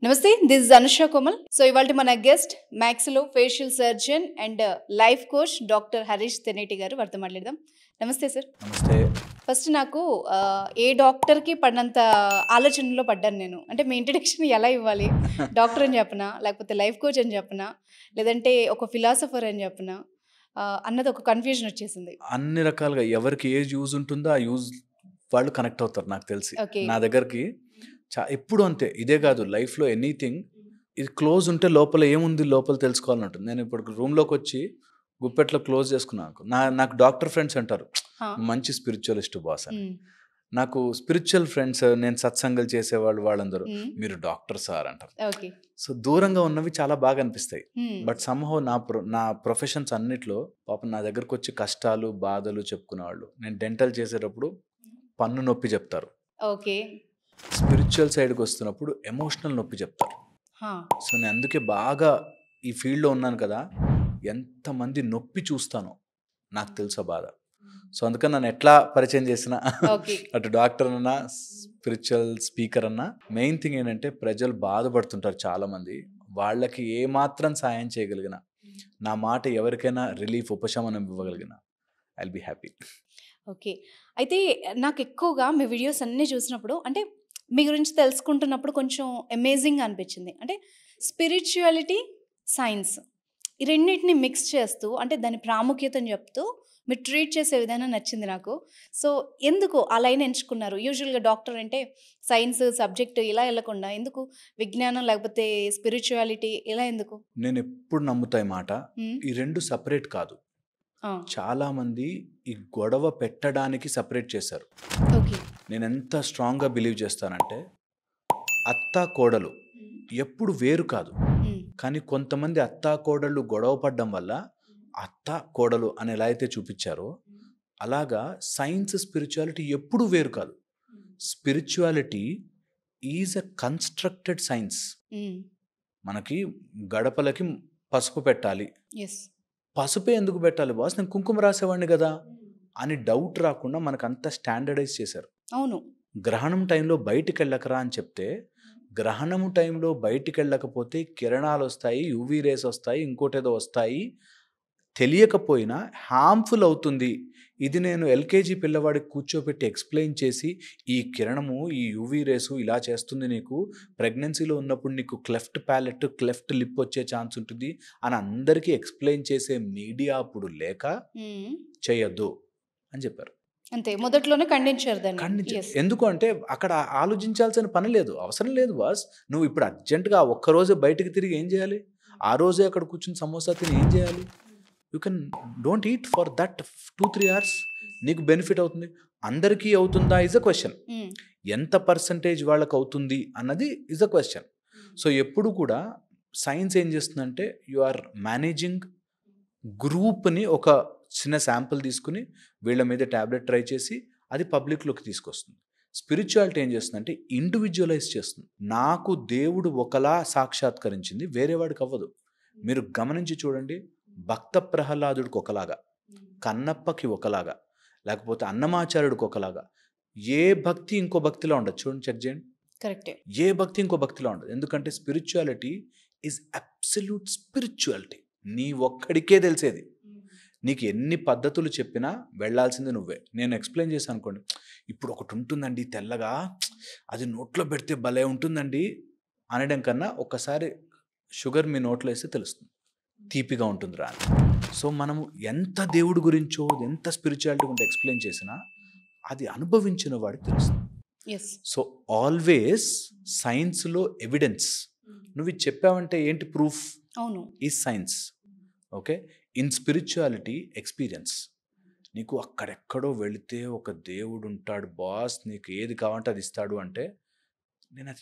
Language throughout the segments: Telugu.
నమస్తే, this is Anusha Komal. So ఇవాళ మన guest maxillo facial surgeon and life coach doctor Harish Teneti గారు. వారితో మాట్లాడదాం. నమస్తే సార్. నమస్తే. ఫస్ట్ నాకు ఏ డాక్టర్కి పడినంత ఆలోచనలో పడ్డాను నేను. అంటే మీ ఇంట్రడక్షన్ ఎలా ఇవ్వాలి? డాక్టర్ అని చెప్పనా, లేకపోతే లైఫ్ కోచ్ అని చెప్పనా, లేదంటే ఒక ఫిలాసఫర్ అని చెప్పనా అన్నది ఒక కన్ఫ్యూజన్ వచ్చేసింది. అన్ని రకాలుగా ఎవరికి ఏ యూజ్ ఉంటుందో ఆ యూజ్ వాళ్ళు కనెక్ట్ అవుతారు నాకు తెలిసి. ఓకే. నా దగ్గరికి ఎప్పుడు అంతే. ఇదే కాదు, లైఫ్లో ఎనీథింగ్ ఇది క్లోజ్ ఉంటే లోపల ఏముంది లోపల తెలుసుకోవాలని ఉంటుంది. నేను ఇప్పుడు రూమ్లోకి వచ్చి గుప్పెట్లో క్లోజ్ చేసుకున్నాను. నాకు డాక్టర్ ఫ్రెండ్స్ అంటారు, మంచి స్పిరిచువలిస్ట్ బాస్ అని. నాకు స్పిరిచువల్ ఫ్రెండ్స్, నేను సత్సంగాలు చేసేవాళ్ళు, వాళ్ళందరూ మీరు డాక్టర్ సార్ అంటారు. ఓకే. సో దూరంగా ఉన్నవి చాలా బాగా అనిపిస్తాయి. బట్ సమ్హౌ నా ప్రొఫెషన్స్ అన్నిట్లో పాపం నా దగ్గరకు వచ్చి కష్టాలు బాధలు చెప్పుకునేవాళ్ళు. నేను డెంటల్ చేసేటప్పుడు పన్ను నొప్పి చెప్తారు. ఓకే. స్పిరిచువల్ సైడ్కి వస్తున్నప్పుడు ఎమోషనల్ నొప్పి చెప్తారు. సో నేను అందుకే బాగా ఈ ఫీల్డ్లో ఉన్నాను కదా, ఎంతమంది నొప్పి చూస్తానో నాకు తెలుసా బాధ. సో అందుకని నన్ను ఎట్లా పరిచయం చేసిన అటు డాక్టర్ అన్నా స్పిరిచువల్ స్పీకర్ అన్నా, మెయిన్ థింగ్ ఏంటంటే ప్రజలు బాధపడుతుంటారు చాలామంది. వాళ్ళకి ఏమాత్రం సాయం చేయగలిగిన, నా మాట ఎవరికైనా రిలీఫ్ ఉపశమనం ఇవ్వగలిగిన, I will be happy. Okay. అయితే నాకు ఎక్కువగా మీ వీడియోస్ అన్నీ చూసినప్పుడు, అంటే మీ గురించి తెలుసుకుంటున్నప్పుడు కొంచెం అమేజింగ్గా అనిపించింది. అంటే స్పిరిచువాలిటీ, సైన్స్ ఈ రెండింటిని మిక్స్ చేస్తూ, అంటే దాని ప్రాముఖ్యతను చెప్తూ మీరు ట్రీట్ చేసే విధానం నచ్చింది నాకు. సో ఎందుకు ఆ లైన్ ఎంచుకున్నారు? యూజువల్గా డాక్టర్ అంటే సైన్స్ సబ్జెక్ట్ ఇలా వెళ్ళకుండా ఎందుకు విజ్ఞానం లేకపోతే స్పిరిచువాలిటీ ఇలా ఎందుకు? నేను ఎప్పుడు నమ్ముతాయి మాట, ఈ రెండు సపరేట్ కాదు. చాలామంది ఈ గొడవ పెట్టడానికి సపరేట్ చేశారు. నేను ఎంత స్ట్రాంగ్గా బిలీవ్ చేస్తానంటే, అత్తా కోడలు ఎప్పుడు వేరు కాదు. కానీ కొంతమంది అత్తా కోడళ్ళు గొడవ పడ్డం వల్ల అత్తా కోడలు అని ఎలా అయితే చూపించారో, అలాగా సైన్స్ స్పిరిచువాలిటీ ఎప్పుడు వేరు కాదు. Spirituality is a constructed science. మనకి గడపలకి పసుపు పెట్టాలి, పసుపే ఎందుకు పెట్టాలి బాస్, నేను కుంకుమ రాసేవాడిని కదా అని డౌట్ రాకుండా మనకు అంత స్టాండర్డైజ్ చేశారు. అవును. గ్రహణం టైంలో బయటికి వెళ్ళకరా అని చెప్తే, గ్రహణం టైంలో బయటికి వెళ్ళకపోతే కిరణాలు వస్తాయి, యూవీ రేస్ వస్తాయి, ఇంకోటేదో వస్తాయి, తెలియకపోయినా హార్మ్ఫుల్ అవుతుంది. ఇది నేను ఎల్కేజీ పిల్లవాడికి కూర్చోబెట్టి ఎక్స్ప్లెయిన్ చేసి, ఈ కిరణము ఈ యూవీ రేసు ఇలా చేస్తుంది, నీకు ప్రెగ్నెన్సీలో ఉన్నప్పుడు నీకు క్లెఫ్ట్ ప్యాలెట్ క్లెఫ్ట్ లిప్ వచ్చే ఛాన్స్ ఉంటుంది అని అందరికీ ఎక్స్ప్లెయిన్ చేసే మీడియా అప్పుడు లేక చేయొద్దు అని చెప్పారు. అంతే, మొదట్లోనే ఖండించారు దాన్ని. ఎందుకు అంటే అక్కడ ఆలోచించాల్సిన పని లేదు, అవసరం లేదు బాస్. నువ్వు ఇప్పుడు అర్జెంటుగా ఒక్కరోజే బయటకు తిరిగి ఏం చేయాలి? ఆ రోజే అక్కడ కూర్చుని సమోసా తిని ఏం చేయాలి? You can don't eat for that 2-3 hours. నీకు బెనిఫిట్ అవుతుంది. అందరికీ అవుతుందా ఇజ్ అ క్వశ్చన్. ఎంత పర్సంటేజ్ వాళ్ళకి అవుతుంది అన్నది ఇజ్ అ క్వశ్చన్. సో ఎప్పుడు కూడా సైన్స్ ఏం చేస్తుందంటే, యు ఆర్ మేనేజింగ్ గ్రూప్ని, ఒక చిన్న శాంపుల్ తీసుకుని వీళ్ళ మీద ట్యాబ్లెట్ ట్రై చేసి అది పబ్లిక్లోకి తీసుకొస్తుంది. స్పిరిచువాలిటీ ఏం చేస్తుందంటే ఇండివిజువలైజ్ చేస్తుంది. నాకు దేవుడు ఒకలా సాక్షాత్కరించింది, వేరే వాడికి అవ్వదు. మీరు గమనించి చూడండి, భక్త ప్రహ్లాదుడికి ఒకలాగా, కన్నప్పకి ఒకలాగా, లేకపోతే అన్నమాచార్యుడికి ఒకలాగా, ఏ భక్తి ఇంకో భక్తిలో ఉండదు. చూడండి, చెక్ చేయండి. కరెక్టే. ఏ భక్తి ఇంకో భక్తిలో ఉండదు. ఎందుకంటే స్పిరిచువాలిటీ ఈజ్ అబ్సల్యూట్ స్పిరిచువాలిటీ. నీ ఒక్కడికే తెలిసేది. నీకు ఎన్ని పద్ధతులు చెప్పినా వెళ్ళాల్సింది నువ్వే. నేను ఎక్స్ప్లెయిన్ చేశాను అనుకోండి, ఇప్పుడు ఒకటి ఉంటుందండి తెల్లగా, అది నోట్లో పెడితే భలే ఉంటుందండి అనడం కన్నా ఒక్కసారి షుగర్ మీ నోట్లో వేస్తే తెలుస్తుంది, తీపిగా ఉంటుందిరా అని. సో మనము ఎంత దేవుడి గురించో ఎంత స్పిరిచువాలిటీ గురించి ఎక్స్ప్లెయిన్ చేసినా అది అనుభవించిన వాడికి తెలుస్తుంది. సో ఆల్వేస్ సైన్స్లో ఎవిడెన్స్. నువ్వు ఇది చెప్పావంటే ఏంటి ప్రూఫ్? అవును, ఈ science. Okay, in spirituality experience. నీకు అక్కడెక్కడో వెళితే ఒక దేవుడు ఉంటాడు బాస్, నీకు ఏది కావాలంటే అది ఇస్తాడు అంటే, నేను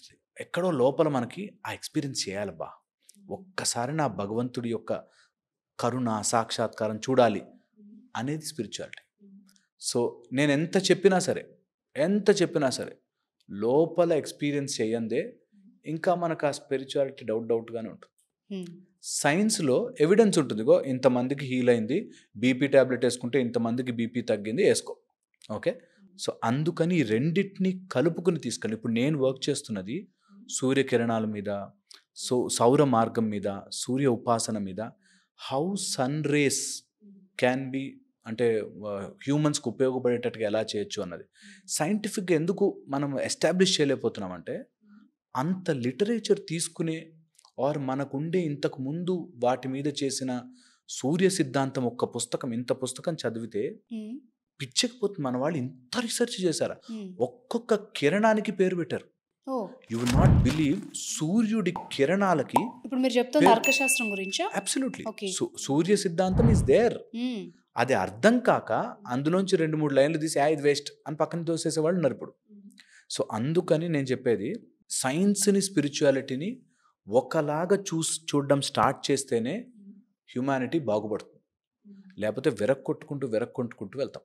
ఎక్కడో లోపల మనకి ఆ ఎక్స్పీరియన్స్ చేయాలి బా, ఒక్కసారి నా భగవంతుడి యొక్క కరుణ సాక్షాత్కారం చూడాలి అనేది స్పిరిచువాలిటీ. సో నేను ఎంత చెప్పినా సరే లోపల ఎక్స్పీరియన్స్ చేయందే ఇంకా మనకు ఆ స్పిరిచువాలిటీ డౌట్గానే ఉంటుంది. సైన్స్లో ఎవిడెన్స్ ఉంటుంది, గో ఇంతమందికి హీల్ అయింది, బీపీ ట్యాబ్లెట్ వేసుకుంటే ఇంతమందికి బీపీ తగ్గింది, వేసుకో. ఓకే, సో అందుకని రెండింటిని కలుపుకుని తీసుకెళ్ళి, ఇప్పుడు నేను వర్క్ చేస్తున్నది సూర్యకిరణాల మీద, సౌర మార్గం మీద, సూర్య ఉపాసన మీద, how sun rays can be అంటే హ్యూమన్స్కి ఉపయోగపడేటట్టుగా ఎలా చేయొచ్చు అన్నది సైంటిఫిక్గా ఎందుకు మనం ఎస్టాబ్లిష్ చేయలేకపోతున్నామంటే అంత లిటరేచర్ తీసుకునే ఆర్ మనకుండే ఇంతకు ముందు వాటి మీద చేసిన సూర్య సిద్ధాంతం ఒక్క పుస్తకం, ఇంత పుస్తకం చదివితే పిచ్చకపోతుంది. మన వాళ్ళు ఇంత రీసెర్చ్ చేశారా, ఒక్కొక్క కిరణానికి పేరు పెట్టారు. యు విల్ నాట్ బిలీవ్, సూర్యుడి కిరణాలకి ఇప్పుడు మీరు చెప్తుంది అర్కశాస్త్రం గురించా? అబ్సల్యూట్లీ. సూర్య సిద్ధాంతం ఈస్ దేర్. అది అర్థం కాక అందులోంచి 2-3 లైన్లు తీసి ఇది వేస్ట్ అని పక్కన తోసేసేవాళ్ళు ఉన్నారు ఇప్పుడు. సో అందుకని నేను చెప్పేది, సైన్స్ని స్పిరిచువాలిటీని ఒకలాగా చూడడం స్టార్ట్ చేస్తేనే హ్యుమానిటీ బాగుపడుతుంది. లేకపోతే వెరక్కొట్టుకుంటూ వెళ్తాం.